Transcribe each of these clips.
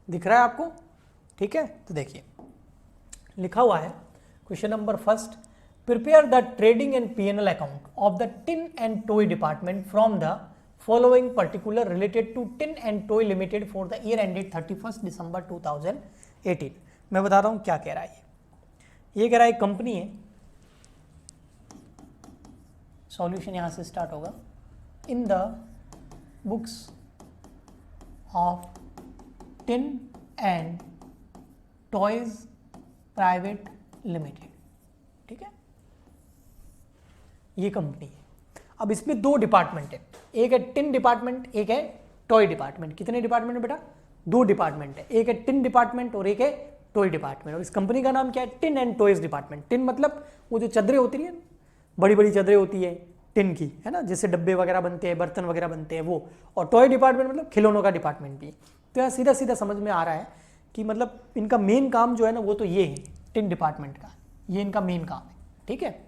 दिख रहा है आपको? ठीक है, तो देखिए लिखा हुआ है question number first, prepare the trading and P&L account of the tin and toy department from the following particular related to tin and toy limited for the year ended 31 December 2018। मैं बता रहा हूं क्या कह रहा है ये कह रहा है एक कंपनी है, सॉल्यूशन यहां से स्टार्ट होगा, in the books of tin and toys private limited. ठीक है, ये कंपनी है। अब इसमें दो डिपार्टमेंट है, एक है टिन डिपार्टमेंट, एक है टॉय डिपार्टमेंट। कितने डिपार्टमेंट है बेटा? दो डिपार्टमेंट है, एक है टिन डिपार्टमेंट और एक है टॉय डिपार्टमेंट। और इस कंपनी का नाम क्या है? Tin and toys department. Tin मतलब वो जो चादरें होती है, बड़ी बड़ी चादरें होती है टिन की, है ना, जैसे डब्बे वगैरह बनते हैं, बर्तन वगैरह बनते हैं वो। और टॉय डिपार्टमेंट मतलब खिलौनों का डिपार्टमेंट भी। तो यहाँ सीधा सीधा समझ में आ रहा है कि मतलब इनका मेन काम जो है ना वो तो ये है, टिन डिपार्टमेंट का, ये इनका मेन काम है। ठीक है,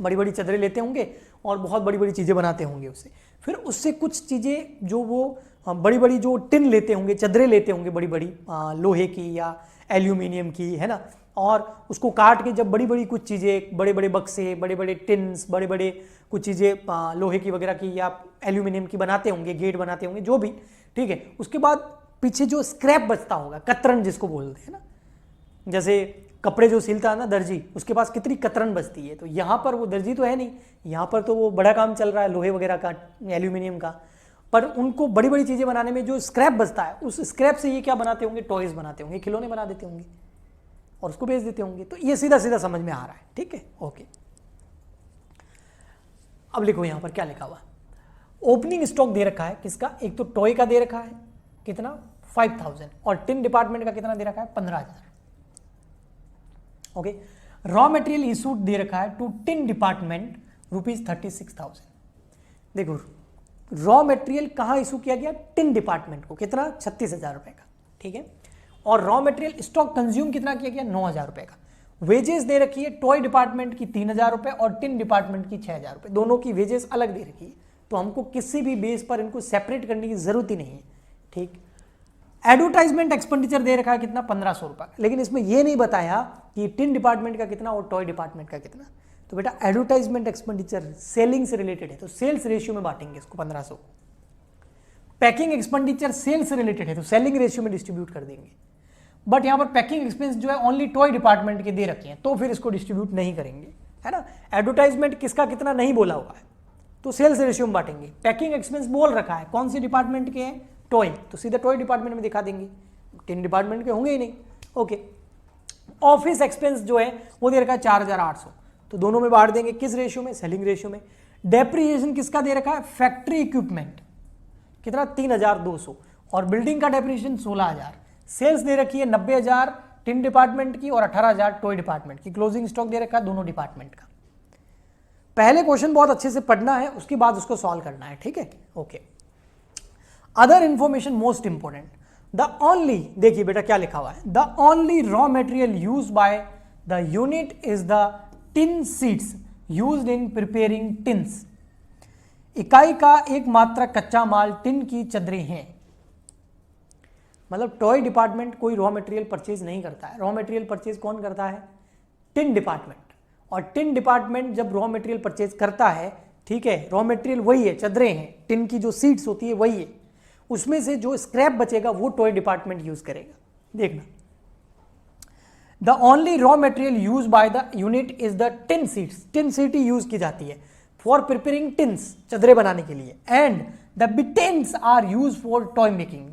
बड़ी बड़ी चादरें लेते होंगे और बहुत बड़ी बड़ी चीज़ें बनाते होंगे उससे, फिर उससे कुछ चीज़ें जो वो बड़ी बड़ी जो टिन लेते होंगे, चादरें लेते होंगे बड़ी बड़ी लोहे की या एल्यूमिनियम की, है ना, और उसको काट के जब बड़ी बड़ी कुछ चीज़ें, बड़े बड़े बक्से, बड़े बड़े टिन्स, बड़े बड़े कुछ चीज़ें लोहे की वगैरह की या एल्यूमिनियम की बनाते होंगे, गेट बनाते होंगे, जो भी। ठीक है, उसके बाद पीछे जो स्क्रैप बचता होगा, कतरन जिसको बोलते हैं ना, जैसे कपड़े जो सिलता है ना दर्जी, उसके पास कितनी कतरन बचती है। तो यहाँ पर वो दर्जी तो है नहीं, यहाँ पर तो वो बड़ा काम चल रहा है लोहे वगैरह का, एल्यूमिनियम का, पर उनको बड़ी बड़ी चीज़ें बनाने में जो स्क्रैप बचता है, उस स्क्रैप से ये क्या बनाते होंगे? टॉयज बनाते होंगे, खिलौने बना देते होंगे और उसको बेच देते होंगे। तो ये सीधा सीधा समझ में आ रहा है। ठीक है, ओके। अब लिखो यहाँ पर क्या लिखा हुआ, ओपनिंग स्टॉक दे रखा है किसका? एक तो टॉय का दे रखा है कितना? 5000, और टिन डिपार्टमेंट का कितना दे रखा है? 15000। ओके, रॉ मटेरियल इशूड दे रखा है टू टिन डिपार्टमेंट ₹36,000। देखो रॉ मटेरियल कहाँ इशू किया गया? टिन डिपार्टमेंट को। कितना? 36,000 रुपए का। ठीक है, और रॉ मटेरियल स्टॉक कंज्यूम कितना किया गया? 9,000 रुपए का। वेजेस दे रखी है टॉय डिपार्टमेंट की 3,000 रुपए और टिन डिपार्टमेंट की 6,000 रुपए। दोनों की वेजेस अलग दे रखी है, तो हमको किसी भी बेस पर इनको सेपरेट करने की जरूरत ही नहीं है। ठीक, एडवर्टाइजमेंट एक्सपेंडिचर दे रखा है कितना? 1500 रुपए, लेकिन इसमें यह नहीं बताया कि टिन डिपार्टमेंट का कितना और टॉय डिपार्टमेंट का कितना। तो बेटा एडवर्टाइजमेंट एक्सपेंडिचर सेलिंग से रिलेटेड है, तो सेल्स रेशियो में बांटेंगे इसको 1500। पैकिंग एक्सपेंडिचर सेल्स से रिलेटेड है, तो सेलिंग रेशियो में डिस्ट्रीब्यूट कर देंगे। बट यहां पर पैकिंग एक्सपेंस जो है ओनली टॉय डिपार्टमेंट के दे रखे हैं, तो फिर इसको डिस्ट्रीब्यूट नहीं करेंगे, है ना। एडवर्टाइजमेंट किसका कितना नहीं बोला हुआ है, तो सेल्स रेशियो में बांटेंगे। पैकिंग एक्सपेंस बोल रखा है, कौन सी डिपार्टमेंट के हैं? टॉय, तो सीधा टॉय डिपार्टमेंट में दिखा देंगे, टिन डिपार्टमेंट के होंगे ही नहीं। ओके, ऑफिस एक्सपेंस जो है वो दे रखा है 4,800, तो दोनों में बांट देंगे, किस रेशियो में? सेलिंग रेशियो में। डेप्रिसिएशन किसका दे रखा है? फैक्ट्री इक्विपमेंट, कितना? 3,200, और बिल्डिंग का डेप्रिसिएशन 16,000। सेल्स दे रखी है 90,000 टिन डिपार्टमेंट की और 18,000 टॉय डिपार्टमेंट की। क्लोजिंग स्टॉक दे रखा है दोनों डिपार्टमेंट का। पहले क्वेश्चन बहुत अच्छे से पढ़ना है, उसके बाद उसको सॉल्व करना है। ठीक है, okay. Other information most important, the only, देखिए बेटा क्या लिखा हुआ है, the only raw material use by the unit is the tin seeds used in preparing tins. इकाई का एकमात्र कच्चा माल टिन की चादरें हैं। मतलब टॉय डिपार्टमेंट कोई रॉ मटेरियल परचेज नहीं करता है, रॉ मटेरियल परचेज कौन करता है? Tin department. और टिन डिपार्टमेंट जब रॉ मटेरियल परचेज करता है, ठीक है, रॉ मटेरियल वही है, चादरें हैं, टिन की जो सीड्स होती है वही है, उसमें से जो स्क्रैप बचेगा वो टॉय डिपार्टमेंट यूज करेगा। देखना, the only raw material use by the unit is the tin seeds. Tin seed he use की जाती है फॉर प्रिपेयरिंग टिन्स, चादरें बनाने के लिए। And the bittens are use for toy making.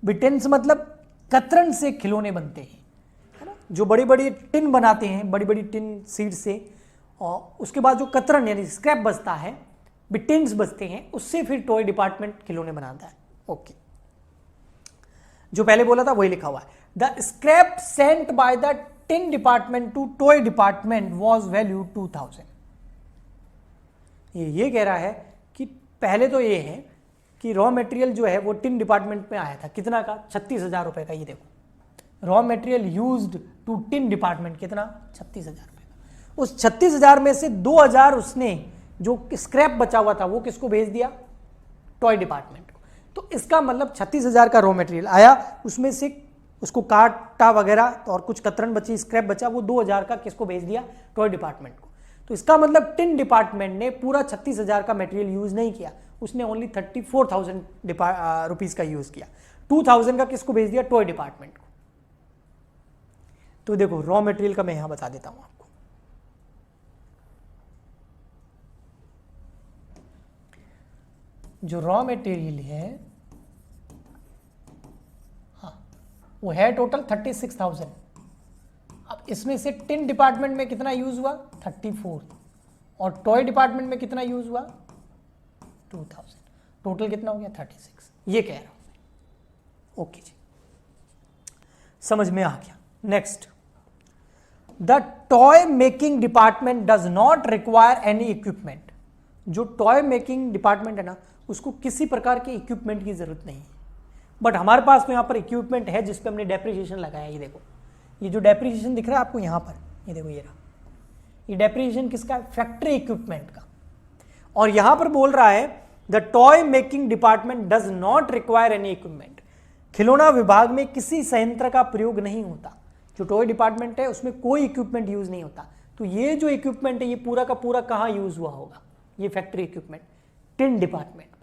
Bittens मतलब कतरन से खिलौने बनते हैं, है ना, जो बड़ी बड़ी टिन बनाते हैं, बड़ी बड़ी टिन सीड से, और उसके बाद जो कतरन यानी स्क्रैप बचता है, बिटेन्स बचते हैं, उससे फिर टॉय डिपार्टमेंट खिलौने बनाता है। ओके, जो पहले बोला था वही लिखा हुआ है। The scrap sent by the tin department to toy department was value 2000। ये कह रहा है कि पहले तो ये है कि रॉ मटेरियल जो है वो टिन डिपार्टमेंट में आया था, कितना का? 36,000 रुपए का। ये देखो raw material used to tin department कितना? 36,000 रुपए का। उस 36,000 में से 2,000 उसने जो स्क्रैप बचा हुआ था वो किसको भेज दिया? टॉय डिपार्टमेंट को। तो इसका मतलब 36,000 का रॉ मटेरियल आया, उसमें से उसको काटा वगैरह तो और कुछ कतरन बची, स्क्रैप बचा, वो 2,000 का किसको भेज दिया, टॉय डिपार्टमेंट को। तो इसका मतलब टिन डिपार्टमेंट ने पूरा 36,000 का मटेरियल यूज नहीं किया, उसने ओनली 34,000 रुपीज का यूज किया। 2,000 का किसको भेज दिया, टॉय डिपार्टमेंट को। तो देखो रॉ मटेरियल का मैं यहां बता देता हूं आपको। जो रॉ मटेरियल है हाँ वो है टोटल 36,000। अब इसमें से टिन डिपार्टमेंट में कितना यूज हुआ, 34, और टॉय डिपार्टमेंट में कितना यूज हुआ, 2,000। टोटल कितना हो गया, 36। ये कह रहा हूं। ओके जी, समझ में आ गया। Next, the toy making department does not require any equipment. जो टॉय मेकिंग डिपार्टमेंट है ना, उसको किसी प्रकार के इक्विपमेंट की जरूरत नहीं है, बट हमारे पास तो यहां पर इक्विपमेंट है जिस पे हमने डेप्रिसिएशन लगाया। ये देखो, ये जो डेप्रिसिएशन दिख रहा है आपको यहां पर, ये देखो ये रहा, ये डेप्रिसिएशन किसका है, फैक्ट्री इक्विपमेंट का। और यहां पर बोल रहा है the toy making department does not require any equipment. खिलौना विभाग में किसी संयंत्र का प्रयोग नहीं होता। जो टॉय डिपार्टमेंट है उसमें कोई इक्विपमेंट यूज नहीं होता। तो ये जो इक्विपमेंट है ये पूरा का पूरा कहां यूज हुआ होगा, ये फैक्ट्री इक्विपमेंट, टिन डिपार्टमेंट में।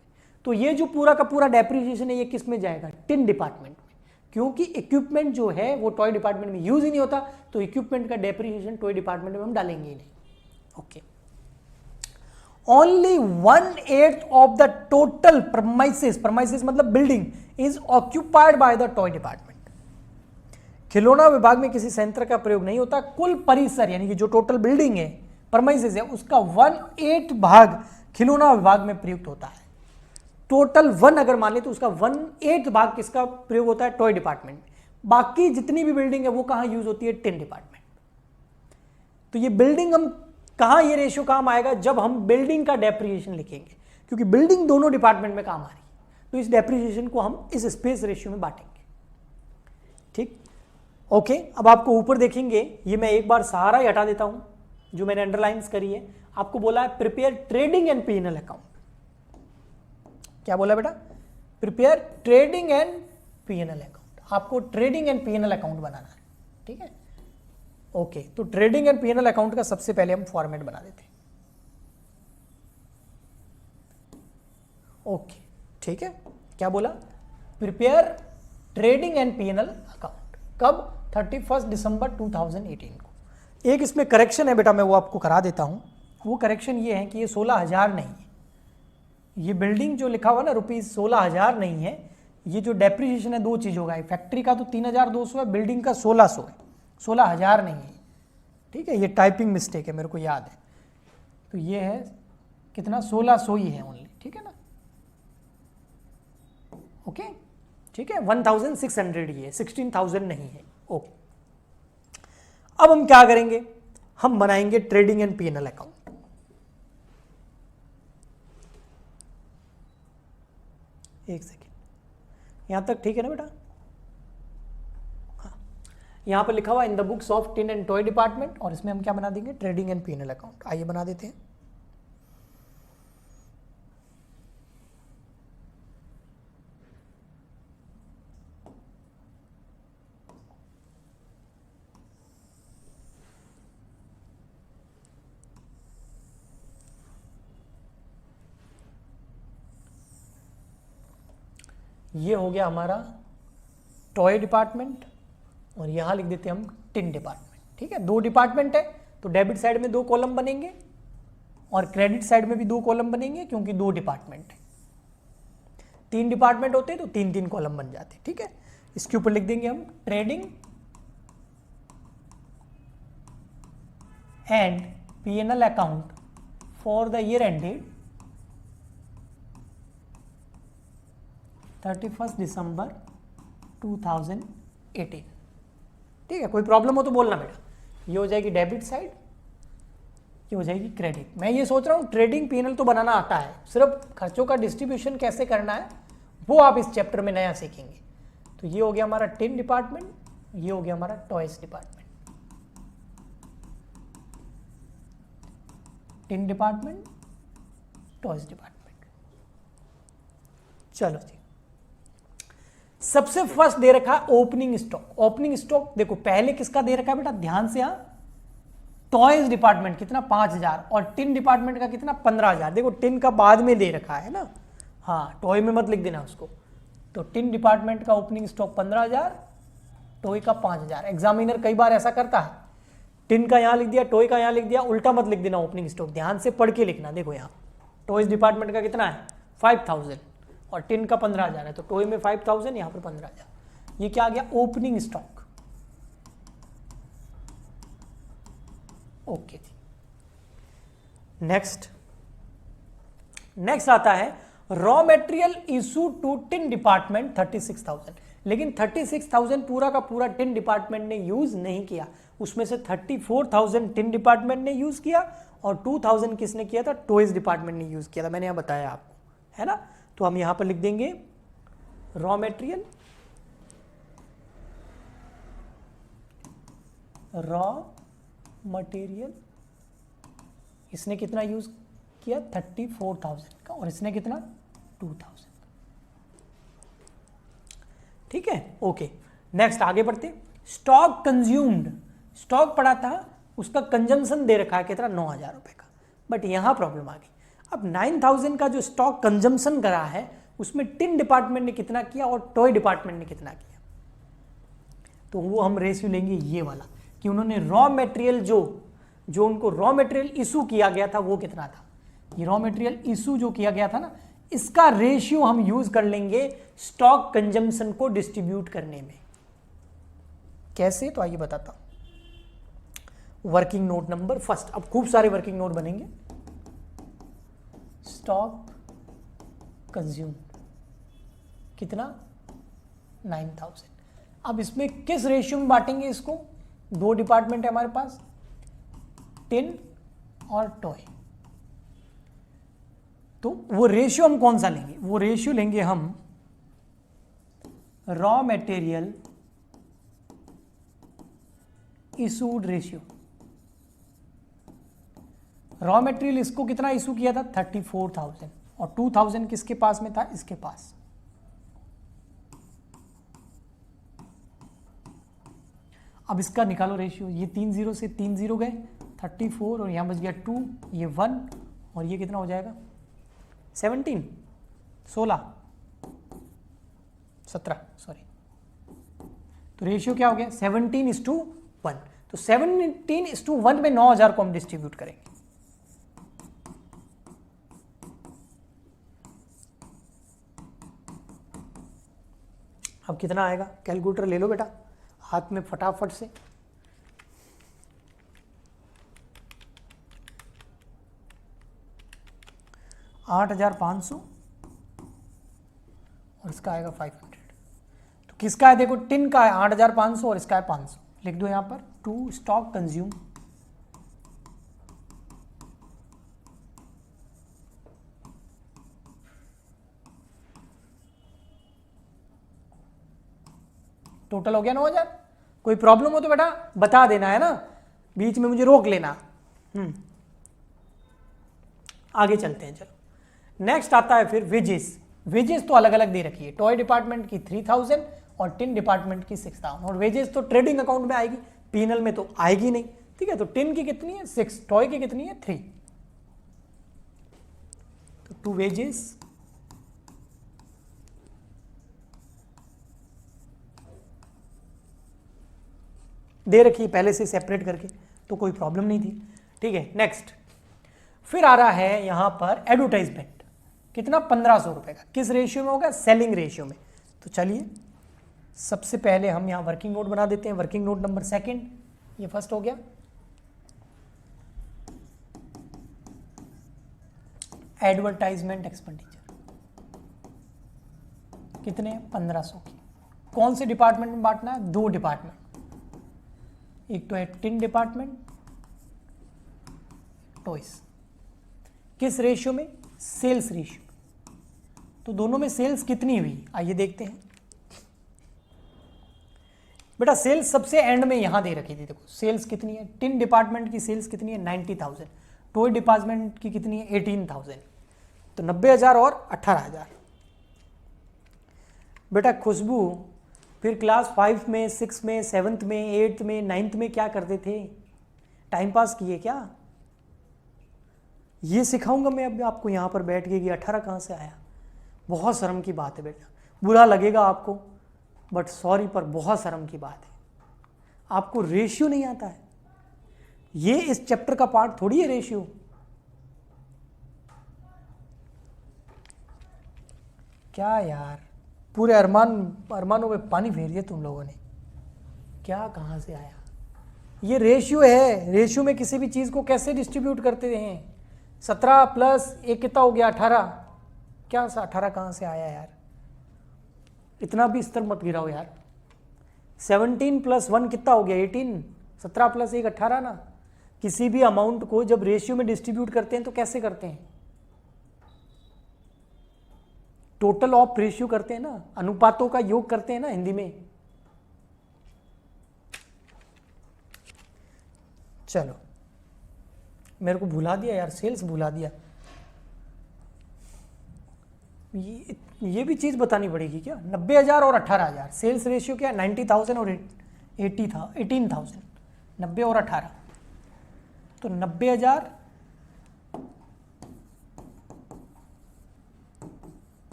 तो ये जो पूरा का पूरा डेप्रिसिएशन है ये किस में जाएगा, टिन डिपार्टमेंट में, क्योंकि इक्विपमेंट जो है वो टॉय डिपार्टमेंट में यूज ही नहीं होता। तो इक्विपमेंट का डेप्रिसिएशन टॉय डिपार्टमेंट में हम डालेंगे ही नहीं। Okay, only 1/8 of the total premises, premises मतलब building, is occupied by the toy department. खिलौना विभाग में किसी संयंत्र का प्रयोग नहीं होता। कुल परिसर यानी कि जो टोटल बिल्डिंग है, प्रमाइसेस है, उसका 1/8 भाग खिलौना विभाग में प्रयुक्त होता है। टोटल 1 अगर मान ले तो उसका 1/8 भाग किसका प्रयोग होता है, टॉय डिपार्टमेंट। बाकी जितनी भी बिल्डिंग है वो कहां यूज होती है, टिन डिपार्टमेंट। तो ये बिल्डिंग हम कहां, ये रेशियो काम आएगा जब हम बिल्डिंग का डेप्रिसिएशन लिखेंगे, क्योंकि बिल्डिंग दोनों डिपार्टमेंट में काम आ रही है। तो इस डेप्रिसिएशन को हम इस स्पेस रेशियो में बांटेंगे। ठीक, ओके। अब आपको ऊपर देखेंगे, ये मैं एक बार सारा ही हटा देता हूं जो मैंने अंडरलाइंस करी है। आपको बोला है prepare trading and PNL account. क्या बोला बेटा, prepare trading and PNL account. आपको ट्रेडिंग एंड पीएनएल अकाउंट बनाना है, ठीक है। ओके, तो ट्रेडिंग एंड पीएनएल अकाउंट का सबसे पहले हम फॉर्मेट बना देते हैं। ओके, ठीक है। क्या बोला, prepare trading and PNL account. कब, 31 दिसंबर 2018 को। एक इसमें करेक्शन है बेटा, मैं वो आपको करा देता हूं। वो करेक्शन ये है कि ये 16,000 नहीं है, ये बिल्डिंग जो लिखा हुआ ना ₹16,000 नहीं है। ये जो डेप्रिसिएशन है दो चीज होगा, फैक्ट्री का तो 3,200 है, बिल्डिंग का 1,600 है, 16,000 नहीं है, ठीक है। ये टाइपिंग मिस्टेक है, मेरे को याद है। तो ये है कितना, 1,600 ही है ओनली, ठीक है ना। ओके, ठीक है, 1,600 ही है, 16,000 नहीं है। ओके, अब हम क्या करेंगे, हम बनाएंगे ट्रेडिंग एंड पीएनएल अकाउंट। एक सेकेंड, यहां तक ठीक है ना बेटा। हाँ, यहां पर लिखा हुआ in the books of tin and toy department, और इसमें हम क्या बना देंगे, ट्रेडिंग एंड पीएनएल अकाउंट। आइए बना देते हैं। ये हो गया हमारा टॉय डिपार्टमेंट, और यहां लिख देते हैं हम टिन डिपार्टमेंट, ठीक है। दो डिपार्टमेंट है तो डेबिट साइड में 2 कॉलम बनेंगे और क्रेडिट साइड में भी 2 कॉलम बनेंगे, क्योंकि 2 डिपार्टमेंट है। 3 डिपार्टमेंट होते तो 3-3 कॉलम बन जाते, ठीक है। इसके ऊपर लिख देंगे हम trading and PNL account for the year ended 31 December 2018, ठीक है। कोई प्रॉब्लम हो तो बोलना बेटा। ये हो जाएगी डेबिट साइड, ये हो जाएगी क्रेडिट। मैं ये सोच रहा हूँ ट्रेडिंग पीएनएल तो बनाना आता है, सिर्फ खर्चों का डिस्ट्रीब्यूशन कैसे करना है वो आप इस चैप्टर में नया सीखेंगे। तो ये हो गया हमारा टिन डिपार्टमेंट, ये हो गया हमारा toys department. Tin department, toys department. चलो जी, सबसे फर्स्ट दे रखा है ओपनिंग स्टॉक। ओपनिंग स्टॉक देखो पहले किसका दे रखा है बेटा, ध्यान से, हाँ, टॉयज डिपार्टमेंट कितना 5000 और टिन डिपार्टमेंट का कितना 15000। देखो टिन का बाद में दे रखा है ना, हाँ, टॉय में मत लिख देना उसको। तो टिन डिपार्टमेंट का ओपनिंग स्टॉक 15000, टॉय का 5000। एग्जामिनर कई बार ऐसा करता है, टिन का यहां लिख दिया, टॉय का यहां लिख दिया, उल्टा मत लिख देना ओपनिंग स्टॉक, ध्यान से पढ़ के लिखना। देखो यहाँ टॉयज डिपार्टमेंट का कितना है 5000 और टिन का 15000 है, तो टॉय में 5000, यहाँ पर 15000। ये क्या आ गया, ओपनिंग स्टॉक। ओके जी, नेक्स्ट आता है raw material issue to tin department 36000। लेकिन 36000 पूरा का पूरा टिन डिपार्टमेंट ने यूज नहीं किया, उसमें से 34000 टिन डिपार्टमेंट ने यूज किया और 2000 किसने किया था, टॉयज डिपार्टमेंट ने यूज किया था। मैंने यहां बताया आपको, है ना। तो हम यहां पर लिख देंगे रॉ मटेरियल, इसने कितना यूज किया 34000 का और इसने कितना 2000। ठीक है, ओके। नेक्स्ट आगे बढ़ते, स्टॉक कंज्यूम्ड, स्टॉक पड़ा था, उसका कंजम्पशन दे रखा है कितना 9000 रुपए का। बट यहां प्रॉब्लम आ गई, अब 9000 का जो स्टॉक कंजम्पशन करा है उसमें टिन डिपार्टमेंट ने कितना किया और टॉय डिपार्टमेंट ने कितना किया। तो वो हम रेशियो लेंगे ये वाला कि उन्होंने रॉ मटेरियल जो उनको रॉ मटेरियल इशू किया गया था वो कितना था। ये रॉ मटेरियल इशू जो किया गया था ना, इसका रेशियो हम यूज कर लेंगे स्टॉक कंजम्पशन को डिस्ट्रीब्यूट करने में। कैसे, तो आइए बताता हूं। वर्किंग नोट नंबर फर्स्ट, अब खूब सारे वर्किंग नोट बनेंगे। स्टॉक कंज्यूम कितना 9000। अब इसमें किस रेशियो में बांटेंगे इसको, दो डिपार्टमेंट है हमारे पास, टिन और टॉय। तो वो रेशियो हम कौन सा लेंगे, वो रेशियो लेंगे हम raw material issued ratio. Raw material इसको कितना इशू किया था 34000 और 2000 किसके पास में था, इसके पास। अब इसका निकालो रेशियो, ये 3 0 से 3 0 गए, 34 और यहां बच गया 2, ये 1 और ये कितना हो जाएगा 17 सॉरी। तो रेशियो क्या हो गया 17:1। तो 17:1 में 9000 को हम डिस्ट्रीब्यूट करेंगे। अब कितना आएगा, कैलकुलेटर ले लो बेटा हाथ में फटाफट से। $8,500 और इसका आएगा 500। तो किसका है, देखो टिन का है 8,500 और इसका है 500। लिख दो यहां पर 2 स्टॉक कंज्यूम टोटल हो गया 9000। कोई प्रॉब्लम हो तो बेटा बता देना, है ना, बीच में मुझे रोक लेना। आगे चलते हैं, चलो। नेक्स्ट आता है फिर वेजेस। वेजेस तो अलग अलग दे रखी है, टॉय डिपार्टमेंट की 3000 और टिन डिपार्टमेंट की 6000। और वेजेस तो ट्रेडिंग अकाउंट में आएगी, पीएनएल में तो आएगी नहीं। ठीक है, तो टिन की कितनी है 6, टॉय की कितनी है 3। तो 2 वेजेस दे रखी है पहले से सेपरेट करके, तो कोई प्रॉब्लम नहीं थी। ठीक है, नेक्स्ट फिर आ रहा है यहां पर एडवर्टाइजमेंट, कितना 1500 रुपए का। किस रेशियो में होगा, सेलिंग रेशियो में। तो चलिए सबसे पहले हम यहां वर्किंग नोट बना देते हैं। वर्किंग नोट नंबर 2, ये फर्स्ट हो गया। एडवर्टाइजमेंट एक्सपेंडिचर कितने 1500 की। कौन से डिपार्टमेंट में बांटना है, 2 डिपार्टमेंट, एक तो है टिन डिपार्टमेंट, टॉयज। किस रेशियो में, सेल्स रेशियो। तो दोनों में सेल्स कितनी हुई, आइए देखते हैं। बेटा सेल्स सबसे एंड में यहां दे रखी थी, देखो सेल्स कितनी है, टिन डिपार्टमेंट की सेल्स कितनी है 90,000, टॉय डिपार्टमेंट की कितनी है 18,000। तो 90,000 और 18,000। बेटा खुशबू फिर क्लास 5 में 6 में 7th में 8th में 9th में क्या करते थे? टाइम पास किए क्या? ये सिखाऊंगा मैं अब आपको यहाँ पर बैठ के कि 18 कहाँ से आया। बहुत शर्म की बात है बेटा, बुरा लगेगा आपको, बट सॉरी पर बहुत शर्म की बात है। आपको रेशियो नहीं आता है, ये इस चैप्टर का पार्ट थोड़ी है रेशियो। क्या यार, पूरे अरमानों में पानी फेर दिया तुम लोगों ने। क्या कहाँ से आया? ये रेशियो है, रेशियो में किसी भी चीज़ को कैसे डिस्ट्रीब्यूट करते हैं? 17 प्लस 1 कितना हो गया? 18। क्या 18 कहाँ से आया यार? इतना भी स्तर मत गिराओ यार। 17 प्लस 1 कितना हो गया? 18। 17 प्लस 1 18 ना। किसी भी अमाउंट को जब रेशियो में डिस्ट्रीब्यूट करते हैं तो कैसे करते हैं? टोटल ऑफ रेशियो करते हैं ना, अनुपातों का योग करते हैं ना हिंदी में। चलो, मेरे को भुला दिया यार, सेल्स भुला दिया। ये भी चीज बतानी पड़ेगी क्या? 90,000 और 18,000 सेल्स रेशियो क्या? 90,000 और 18,000। 90 और 18 तो 90,000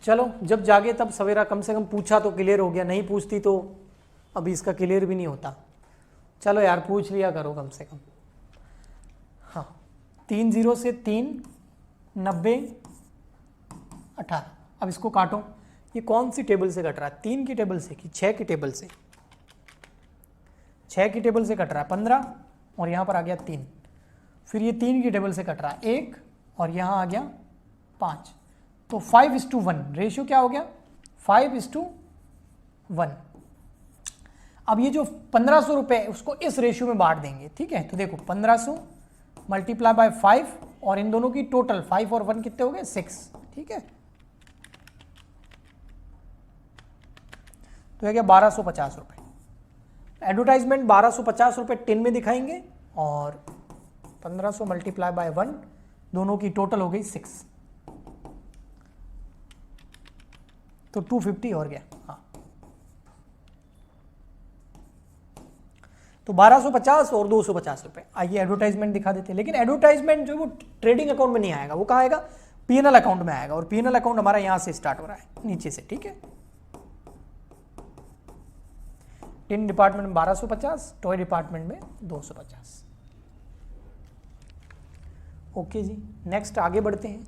चलो, जब जागे तब सवेरा, कम से कम पूछा तो क्लियर हो गया, नहीं पूछती तो अभी इसका क्लियर भी नहीं होता। चलो यार, पूछ लिया करो कम से कम। हाँ, 3 0 से 3 90 18। अब इसको काटो, ये कौन सी टेबल से कट रहा है? 3 की टेबल से कि 6 की टेबल से? 6 की टेबल से कट रहा है 15, और यहाँ पर आ गया 3। फिर ये 3 की टेबल से कट रहा है 1, और यहाँ आ गया 5। तो 5:1 रेशियो क्या हो गया? 5:1। अब ये जो 1500 रुपए उसको इस रेशियो में बांट देंगे, ठीक है? तो देखो 1500 मल्टीप्लाई बाय 5, और इन दोनों की टोटल 5 और 1 कितने हो गए? 6, ठीक है? तो है क्या? 1250 रुपए। एडवर्टाइजमेंट 1250 रुपए टिन में दिखाएंगे, और 1500 मल्टीप्लाई बाय 1, दोनों की टोटल हो गई 6, तो 250 और गया। हाँ, तो 1250 और 250 रुपए। आइए एडवर्टाइजमेंट दिखा देते हैं, लेकिन एडवर्टाइजमेंट जो वो ट्रेडिंग अकाउंट में नहीं आएगा, वो कहाँ आएगा? पीएनएल अकाउंट में आएगा, और पीएनएल अकाउंट हमारा यहां से स्टार्ट हो रहा है, नीचे से, ठीक है? टिन डिपार्टमेंट में 1250, टॉय डिपार्टमेंट में 250। ओके जी, नेक्स्ट आगे बढ़ते हैं।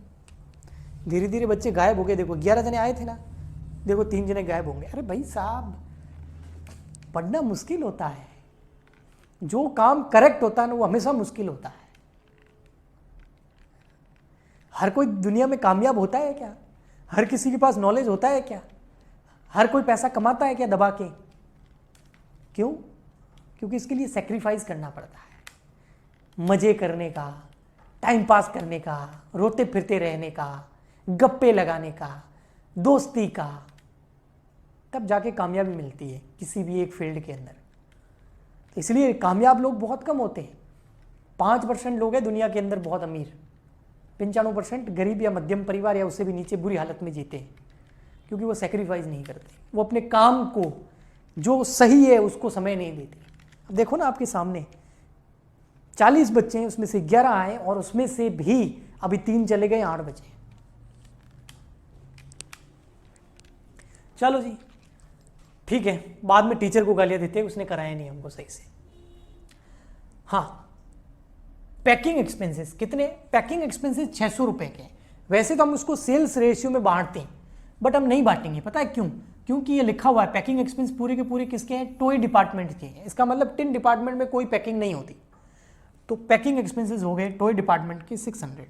धीरे धीरे बच्चे गायब हो गए। देखो 11 जने आए थे ना, देखो 3 जने गायब होंगे। अरे भाई साहब, पढ़ना मुश्किल होता है, जो काम करेक्ट होता है ना वो हमेशा मुश्किल होता है। हर कोई दुनिया में कामयाब होता है क्या? हर किसी के पास नॉलेज होता है क्या? हर कोई पैसा कमाता है क्या दबा के? क्यों? क्योंकि इसके लिए सेक्रीफाइस करना पड़ता है। मजे करने का, टाइम पास करने का, रोते फिरते रहने का, गप्पे लगाने का, दोस्ती का, तब जाके कामयाबी मिलती है किसी भी एक फील्ड के अंदर। तो इसलिए कामयाब लोग बहुत कम होते हैं। 5% लोग हैं दुनिया के अंदर बहुत अमीर, 95% गरीब या मध्यम परिवार या उससे भी नीचे बुरी हालत में जीते हैं, क्योंकि वो सेक्रीफाइस नहीं करते। वो अपने काम को जो सही है उसको समय नहीं देते। अब देखो ना आपके सामने 40 बच्चे हैं, उसमें से 11 आए, और उसमें से भी अभी 3 चले गए, 8 बचे। चलो जी, ठीक है, बाद में टीचर को गालियां देते हैं, उसने कराया नहीं हमको सही से। हाँ, पैकिंग एक्सपेंसेस कितने? पैकिंग एक्सपेंसेस 600 रुपए के। वैसे तो हम उसको सेल्स रेशियो में बांटते हैं, बट हम नहीं बांटेंगे। पता है क्यों? क्योंकि ये लिखा हुआ है पैकिंग एक्सपेंस पूरे के पूरे किसके हैं? टॉय डिपार्टमेंट के हैं। इसका मतलब टिन डिपार्टमेंट में कोई पैकिंग नहीं होती। तो पैकिंग एक्सपेंसेस हो गए टॉय डिपार्टमेंट के 600,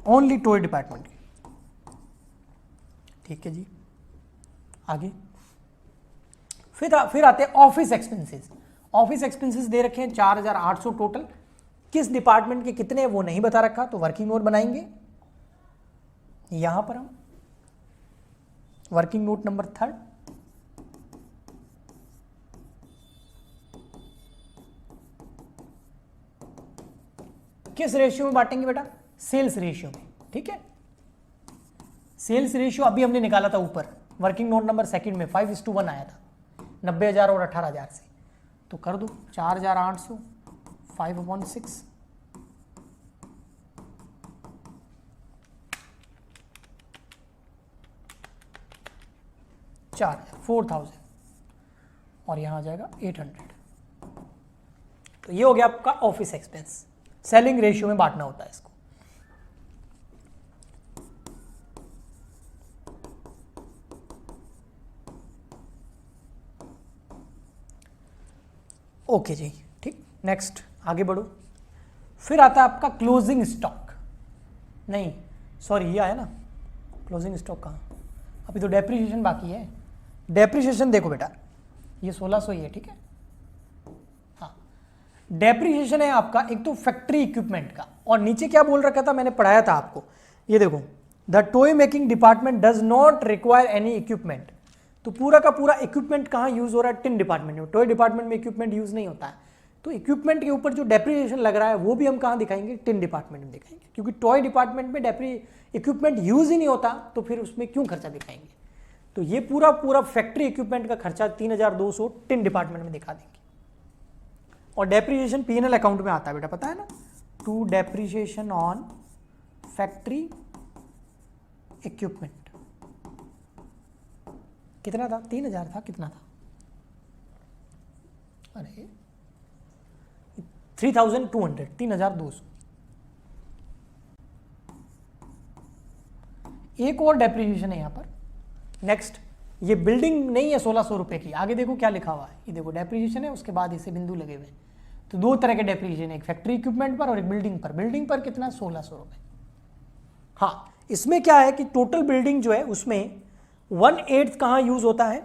ओनली टॉय डिपार्टमेंट के। ठीक है जी, आगे फिर आते हैं ऑफिस एक्सपेंसेस। ऑफिस एक्सपेंसेस दे रखे हैं 4,800 टोटल। किस डिपार्टमेंट के कितने हैं वो नहीं बता रखा, तो वर्किंग नोट बनाएंगे। यहां पर हम वर्किंग नोट नंबर 3 किस रेशियो में बांटेंगे बेटा? सेल्स रेशियो में, ठीक है। सेल्स रेशियो अभी हमने निकाला था ऊपर, वर्किंग नोट नंबर सेकंड में 5:1 आया था 90,000 और 18,000 से, तो कर दो 4,800 5/6, 4,000 और यहां आ जाएगा 800। तो ये हो गया आपका ऑफिस एक्सपेंस। सेलिंग रेशियो में बांटना होता है इसको। ओके जी, ठीक। नेक्स्ट आगे बढ़ो। फिर आता है आपका क्लोजिंग स्टॉक। नहीं सॉरी, ये आया ना क्लोजिंग स्टॉक, कहाँ? अभी तो डेप्रिसिएशन बाकी है। डेप्रिसिएशन देखो बेटा, ये 1600 ही है, ठीक है। हाँ, डेप्रिसिएशन है आपका एक तो फैक्ट्री इक्विपमेंट का, और नीचे क्या बोल रखा था, मैंने पढ़ाया था आपको, ये देखो, the toy making department does not require any equipment. तो पूरा का पूरा इक्विपमेंट कहाँ यूज हो रहा है? टिन डिपार्टमेंट में। टॉय डिपार्टमेंट में इक्विपमेंट यूज नहीं होता है, तो इक्विपमेंट के ऊपर जो डेप्रिसिएशन लग रहा है वो भी हम कहाँ दिखाएंगे? टिन डिपार्टमेंट में दिखाएंगे, क्योंकि टॉय डिपार्टमेंट में इक्विपमेंट यूज ही नहीं होता, तो फिर उसमें क्यों खर्चा दिखाएंगे? तो ये पूरा पूरा फैक्ट्री इक्विपमेंट का खर्चा 3,200 टिन डिपार्टमेंट में दिखा देंगे। और डेप्रिसिएशन P&L अकाउंट में आता है बेटा, पता है ना, to depreciation on factory equipment. कितना था? 3,000 था, कितना था? अरे 3,200, 3,200। एक और डेप्रिसिएशन है यहां पर। नेक्स्ट, ये बिल्डिंग नहीं है 1,600 रुपए की, आगे देखो क्या लिखा हुआ है, ये देखो डेप्रिसिएशन है, उसके बाद इसे बिंदु लगे हुए। तो दो तरह के डेप्रिसिएशन है, एक फैक्ट्री इक्विपमेंट पर और एक बिल्डिंग पर। बिल्डिंग पर कितना? 1,600 रुपए। हाँ, इसमें क्या है कि टोटल बिल्डिंग जो है उसमें 1/8 कहाँ यूज होता है?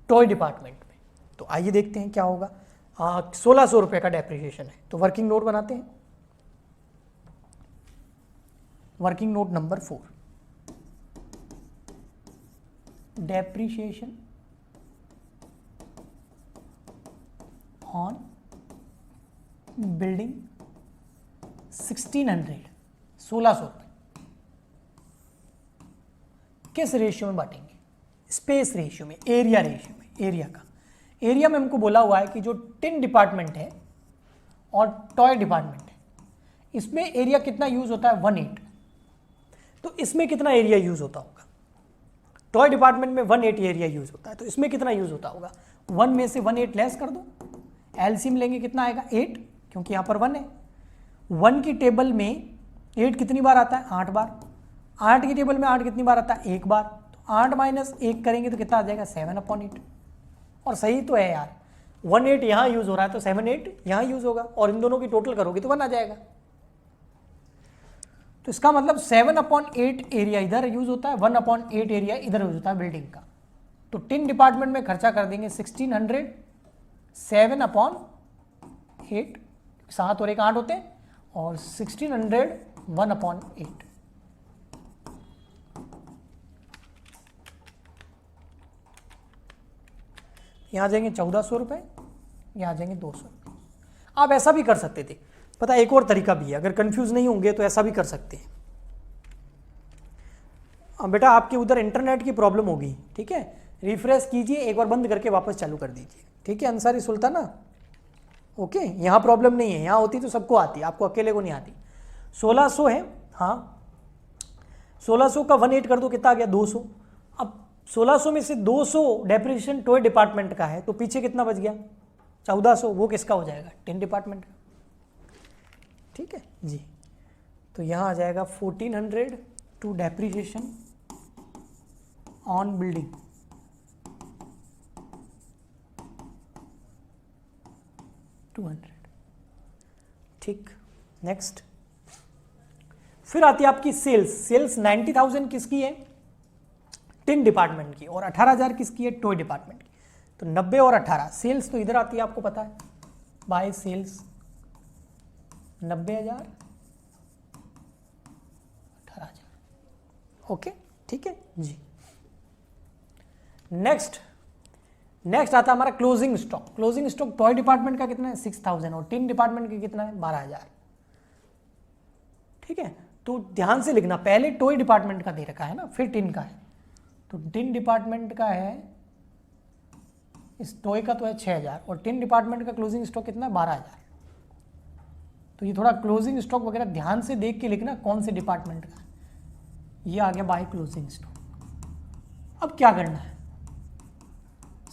टॉय डिपार्टमेंट में। तो आइए देखते हैं क्या होगा। 1,600 रुपए का डेप्रिसिएशन है, तो वर्किंग नोट बनाते हैं। Working note number 4, depreciation on building 1,600, 1,600 रुपए। किस रेशियो में बांटेंगे? स्पेस रेशियो में, एरिया रेशियो में। एरिया का, एरिया में हमको बोला हुआ है कि जो टिन डिपार्टमेंट है और टॉय डिपार्टमेंट है, इसमें एरिया कितना यूज होता है? 1/8। तो इसमें कितना एरिया यूज होता होगा? टॉय डिपार्टमेंट में 1/8 एरिया यूज होता है, तो इसमें कितना यूज होता होगा? 1 में से 1/8 लेस कर दो, एलसीएम लेंगे कितना आएगा? 8, क्योंकि यहां पर 1 है। 1 की टेबल में 8 कितनी बार आता है? 8 बार। 8 की टेबल में 8 कितनी बार आता है? 1 बार। तो 8 - 1 करेंगे तो कितना आ जाएगा? 7/8। और सही तो है यार, 1/8 यहां यूज हो रहा है तो 7/8 यहां यूज होगा, और इन दोनों की टोटल करोगे तो 1 आ जाएगा। तो इसका मतलब 7/8 एरिया इधर यूज होता है, 1/8 एरिया इधर यूज होता है बिल्डिंग का। तो टिन डिपार्टमेंट में खर्चा कर देंगे 1,600, 7/8, 7 और 1 8 होते हैं, और 1,600 1/8। यहां आ जाएंगे 1,400 रुपए, यहां आ जाएंगे 200 रुपए। आप ऐसा भी कर सकते थे, पता एक और तरीका भी है, अगर कंफ्यूज नहीं होंगे तो ऐसा भी कर सकते हैं। बेटा आपके उधर इंटरनेट की प्रॉब्लम होगी, ठीक है, रिफ्रेश कीजिए, एक बार बंद करके वापस चालू कर दीजिए, ठीक है अंसारी सुल्ताना। ओके, यहाँ प्रॉब्लम नहीं है, यहाँ होती तो सबको आती, आपको अकेले को नहीं आती। 1,600 है, हाँ 1,600 का 1/8 कर दो, कितना आ गया? 200। अब 1,600 में से 200 डेप्रिसिएशन टॉय डिपार्टमेंट का है, तो पीछे कितना बच गया? 1,400। वो किसका हो जाएगा? टिन डिपार्टमेंट का, ठीक है जी। तो यहाँ आ जाएगा 1,400 टू डेप्रिसिएशन ऑन बिल्डिंग, ठीक। नेक्स्ट, फिर आती है आपकी सेल्स। सेल्स 90,000 किसकी है? टिन डिपार्टमेंट की, और 18,000 किसकी है? टॉय डिपार्टमेंट की। तो 90 और 18, सेल्स तो इधर आती है, आपको पता है, बाय सेल्स 90,000 18,000। ओके, ठीक है जी। नेक्स्ट आता है हमारा closing stock. Closing stock toy department का कितना है? 6,000, और टिन डिपार्टमेंट का कितना है? 12,000। ठीक है, तो ध्यान से लिखना, पहले टॉय डिपार्टमेंट का दे रखा है ना, फिर टिन का है, तो टिन डिपार्टमेंट का है, इस टॉय का तो है 6000 और टिन डिपार्टमेंट का क्लोजिंग स्टॉक कितना है 12000। तो ये थोड़ा क्लोजिंग स्टॉक वगैरह ध्यान से देख के लिखना कौन से डिपार्टमेंट का है। ये आ गया बाय क्लोजिंग स्टॉक। अब क्या करना है,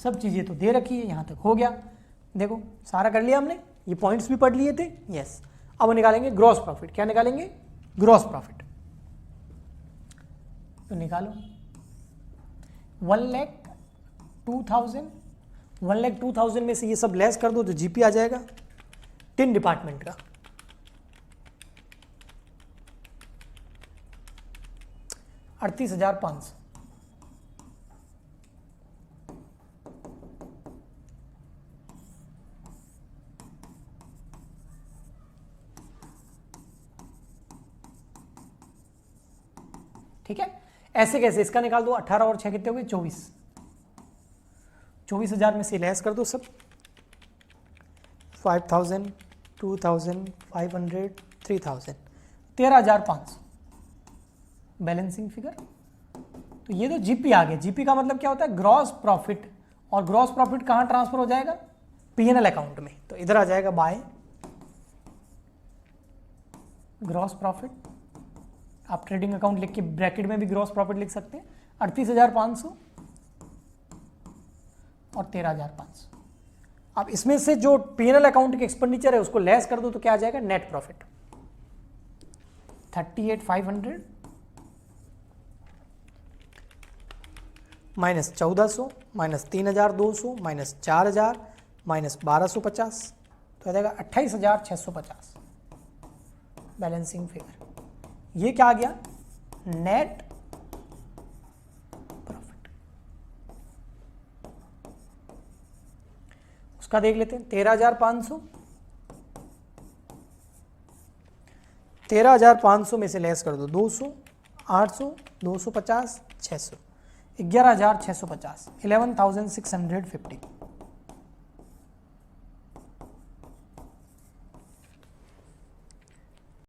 सब चीज़ें तो दे रखी है, यहाँ तक हो गया, देखो सारा कर लिया हमने, ये पॉइंट्स भी पढ़ लिए थे, यस। अब निकालेंगे ग्रॉस प्रॉफिट। क्या निकालेंगे? Gross profit. तो निकालो 1,02,000, 1,02,000 में से ये सब लेस कर दो तो जीपी आ जाएगा टिन डिपार्टमेंट का 38,500। ठीक है, ऐसे कैसे, इसका निकाल दो, 18 और 6 कितने हो गए 24, 24,000 में से लेस कर दो सब, 5,000, 2,000, 500, 3,000, 13,500 बैलेंसिंग फिगर। तो ये तो जीपी आ गया। जीपी का मतलब क्या होता है? Gross profit. और ग्रॉस प्रॉफिट कहाँ ट्रांसफर हो जाएगा? पीएनएल अकाउंट में। तो इधर आ जाएगा बाय ग्रॉस प्रॉफिट। आप ट्रेडिंग अकाउंट लिख के ब्रैकेट में भी ग्रॉस प्रॉफिट लिख सकते हैं, 38,500 और 13,500। अब इसमें से जो पीएनएल अकाउंट के एक्सपेंडिचर है उसको लेस कर दो तो क्या आ जाएगा? Net profit 38,500 minus 1,400 minus 3,200 minus 4,000 minus 1,250, तो आ जाएगा 28,650 बैलेंसिंग फिगर। ये क्या आ गया? Net profit. उसका देख लेते हैं, 13,500, 13,500 में से लेस कर दो 200, 800, 250, 600, 11,650, 11,650।